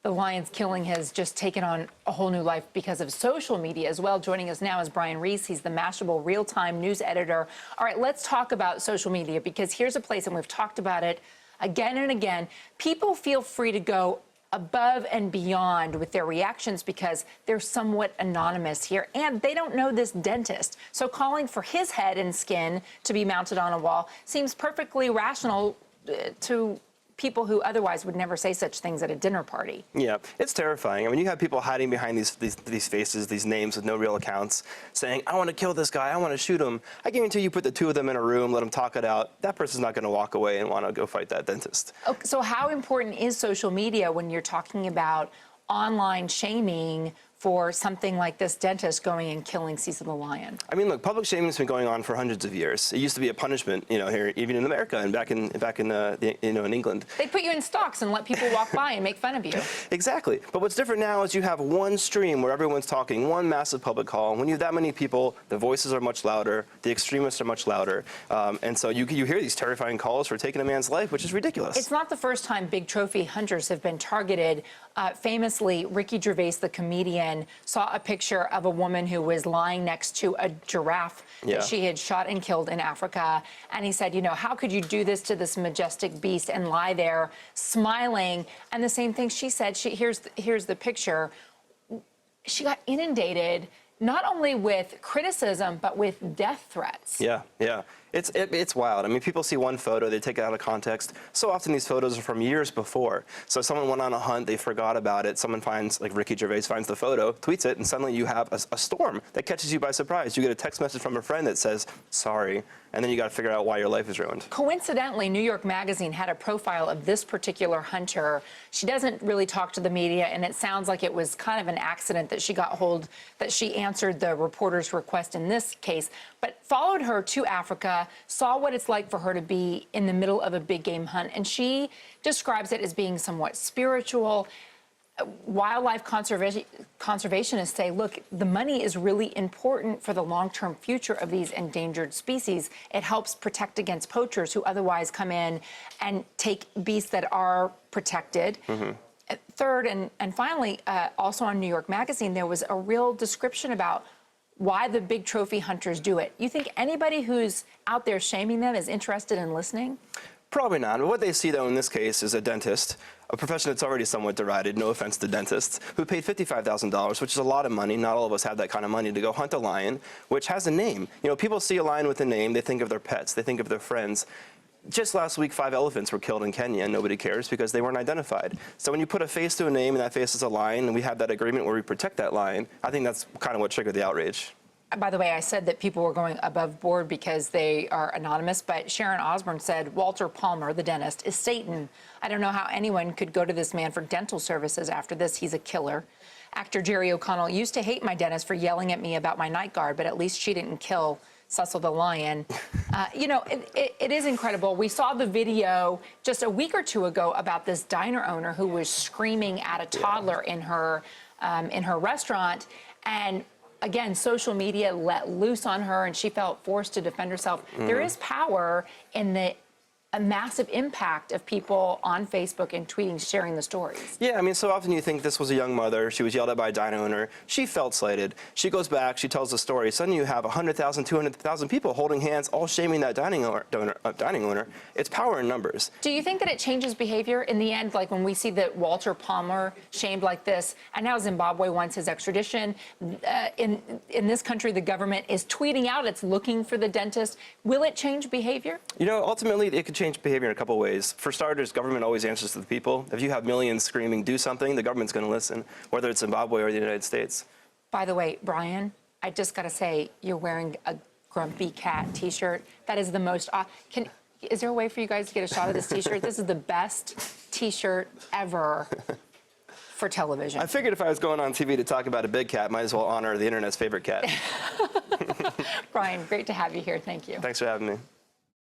The lion's killing has just taken on a whole new life because of social media as well. Joining us now is Brian Reese. He's the Mashable real-time news editor. All right, let's talk about social media, because here's a place, and we've talked about it again and again, people feel free to go above and beyond with their reactions because they're somewhat anonymous here, and they don't know this dentist. So calling for his head and skin to be mounted on a wall seems perfectly rational to people who otherwise would never say such things at a dinner party. Yeah, it's terrifying. I mean, you have people hiding behind these faces, these names with no real accounts, saying, I want to kill this guy, I want to shoot him. I guarantee you put the two of them in a room, let them talk it out, that person's not going to walk away and want to go fight that dentist. Okay, so how important is social media when you're talking about online shaming for something like this dentist going and killing Cecil the lion? I mean, look, public shaming has been going on for hundreds of years. It used to be a punishment, you know, here, even in America and back in in England. They put you in stocks and let people walk by and make fun of you. Exactly. But what's different now is you have one stream where everyone's talking, one massive public call. When you have that many people, the voices are much louder, the extremists are much louder, and so you hear these terrifying calls for taking a man's life, which is ridiculous. It's not the first time big trophy hunters have been targeted. Famously, Ricky Gervais, the comedian, saw a picture of a woman who was lying next to a giraffe that she had shot and killed in Africa. And he said, you know, how could you do this to this majestic beast and lie there smiling? And the same thing she said, here's the picture. She got inundated not only with criticism, but with death threats. Yeah, yeah. It's wild. I mean, people see one photo, they take it out of context. So often these photos are from years before. So someone went on a hunt, they forgot about it. Someone finds, like Ricky Gervais finds the photo, tweets it, and suddenly you have a storm that catches you by surprise. You get a text message from a friend that says, sorry, and then you got to figure out why your life is ruined. Coincidentally, New York Magazine had a profile of this particular hunter. She doesn't really talk to the media, and it sounds like it was kind of an accident that she got hold, that she answered the reporter's request in this case, but followed her to Africa, saw what it's like for her to be in the middle of a big game hunt, and she describes it as being somewhat spiritual. Wildlife conservationists say, look, the money is really important for the long-term future of these endangered species. It helps protect against poachers who otherwise come in and take beasts that are protected. Third, and finally, also on New York Magazine, there was a real description about why the big trophy hunters do it. You think anybody who's out there shaming them is interested in listening? Probably not. But what they see, though, in this case is a dentist, a profession that's already somewhat derided, no offense to dentists, who paid $55,000, which is a lot of money. Not all of us have that kind of money to go hunt a lion, which has a name. You know, people see a lion with a name, they think of their pets, they think of their friends. Just last week, 5 elephants were killed in Kenya, and nobody cares because they weren't identified. So when you put a face to a name, and that face is a lion, and we have that agreement where we protect that lion, I think that's kind of what triggered the outrage. By the way, I said that people were going above board because they are anonymous, but Sharon Osbourne said Walter Palmer, the dentist, is Satan. I don't know how anyone could go to this man for dental services after this. He's a killer. Actor Jerry O'Connell used to hate my dentist for yelling at me about my night guard, but at least she didn't kill Cecil the lion. You know, it is incredible. We saw the video just a week or two ago about this diner owner who was screaming at a toddler in her restaurant, and again, social media let loose on her, and she felt forced to defend herself. There is power in a massive impact of people on Facebook and tweeting, sharing the stories. Yeah, I mean, so often you think this was a young mother. She was yelled at by a diner owner. She felt slighted. She goes back, she tells the story. Suddenly you have 100,000, 200,000 people holding hands, all shaming that dining owner. It's power in numbers. Do you think that it changes behavior in the end? Like when we see that Walter Palmer shamed like this, and now Zimbabwe wants his extradition. In this country, the government is tweeting out it's looking for the dentist. Will it change behavior? You know, ultimately, it could change behavior in a couple ways. For starters, government always answers to the people. If you have millions screaming, do something, the government's going to listen, whether it's Zimbabwe or the United States. By the way, Brian, I just got to say, you're wearing a Grumpy Cat T-shirt. That is the most... Is there a way for you guys to get a shot of this T-shirt? This is the best T-shirt ever for television. I figured if I was going on TV to talk about a big cat, might as well honor the internet's favorite cat. Brian, great to have you here. Thank you. Thanks for having me.